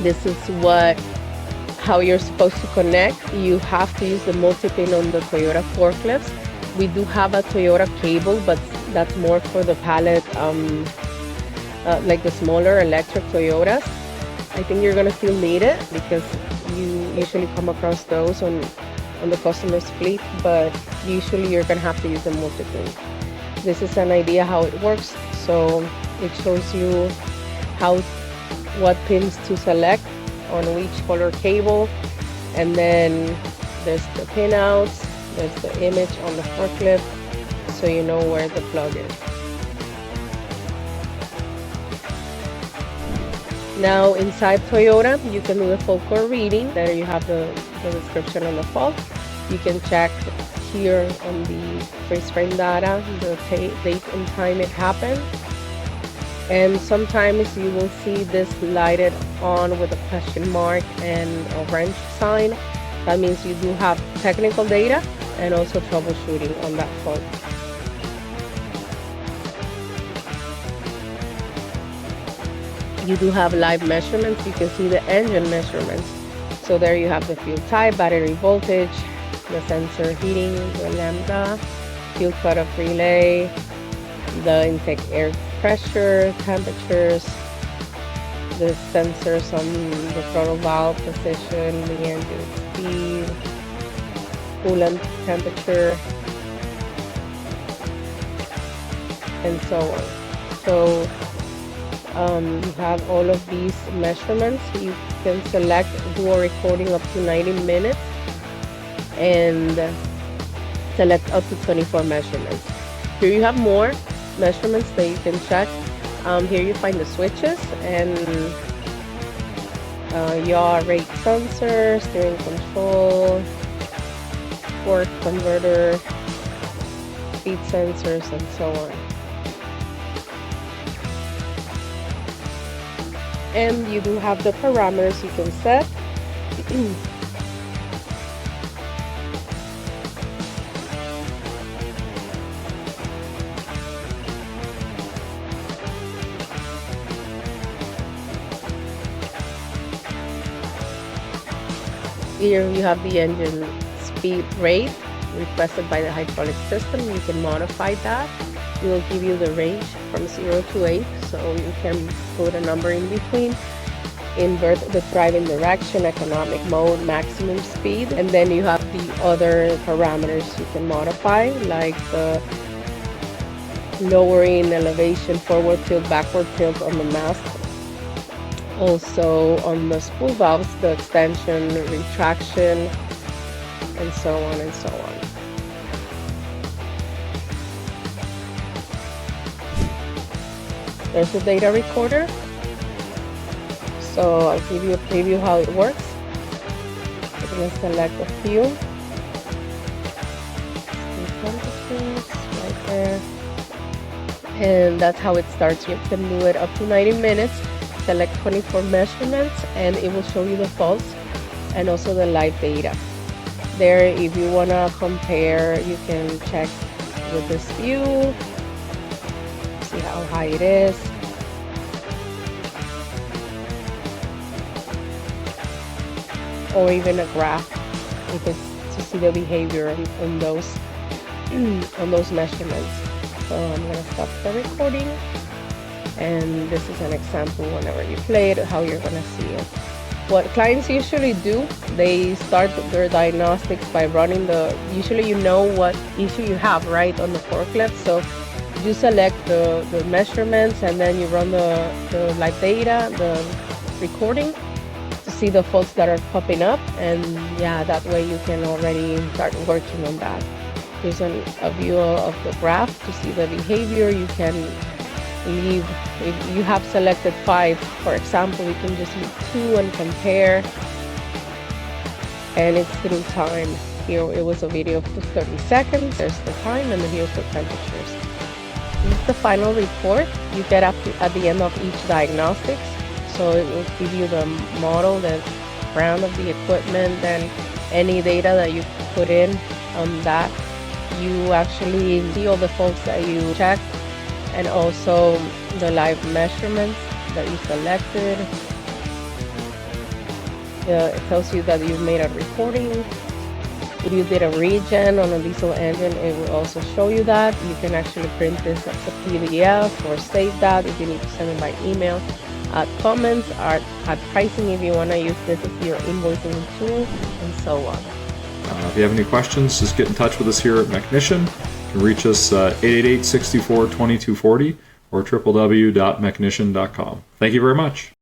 this is how you're supposed to connect. You have to use the multi-pin on the Toyota forklifts. We do have a Toyota cable, but that's more for the pallet, like the smaller electric Toyotas. I think you're gonna still need it because you usually come across those on the customer's fleet, but usually you're gonna have to use the multi-pin. This is an idea how it works, so it shows you what pins to select on each color cable, and then there's the pin outs, there's the image on the forklift, so you know where the plug is. Now inside Toyota, you can do the full core reading. There you have the description on the fault. You can check here on the freeze frame data, the date and time it happened. And sometimes you will see this lighted on with a question mark and a wrench sign. That means you do have technical data and also troubleshooting on that fault. You do have live measurements. You can see the engine measurements. So there you have the fuel type, battery voltage, the sensor heating, the lambda, fuel cutoff relay, the intake air pressure, temperatures, the sensors on the throttle valve position, the engine speed, coolant temperature, and so on. So you have all of these measurements. You can select do a recording up to 90 minutes and select up to 24 measurements. Here you have more measurements that you can check. Here you find the switches and yaw rate sensor, steering control, torque converter, speed sensors, and so on. And you do have the parameters you can set. Here you have the engine speed rate requested by the hydraulic system. You can modify that. It will give you the range from 0 to 8, so you can put a number in between. Invert the driving direction, economic mode, maximum speed, and then you have the other parameters you can modify, like the lowering elevation, forward tilt, backward tilt on the mast. Also on the spool valves, the extension, retraction, and so on and so on. There's the data recorder. So I'll give you a preview how it works. I'm going to select the fuel. Temperatures right there. And that's how it starts. You can do it up to 90 minutes. Select 24 measurements and it will show you the faults and also the live data. There, if you want to compare, you can check with this view, see how high it is. Or even a graph if it's to see the behavior on those measurements. So I'm going to stop the recording. And this is an example whenever you play it, how you're going to see it. What clients usually do, they start their diagnostics by running usually you know what issue you have, right, on the forklift. So you select the measurements and then you run the live data, the recording, to see the faults that are popping up. And yeah, that way you can already start working on that. Here's a view of the graph to see the behavior. You can leave, if you have selected 5, for example, you can just leave 2 and compare. And it's through time. Here it was a video of 30 seconds. There's the time, and here's the temperatures. This is the final report you get at the end of each diagnostics. So it will give you the model, the brand of the equipment, and any data that you put in on that. You actually see all the faults that you checked, and also the live measurements that you selected. It tells you that you made a recording. If you did a regen on a diesel engine, it will also show you that. You can actually print this as a PDF or save that if you need to send it by email. Add comments, add pricing if you want to use this as your invoicing tool, and so on. If you have any questions, just get in touch with us here at Mechnician. You can reach us 888-64-2240 or www.mechnician.com. Thank you very much.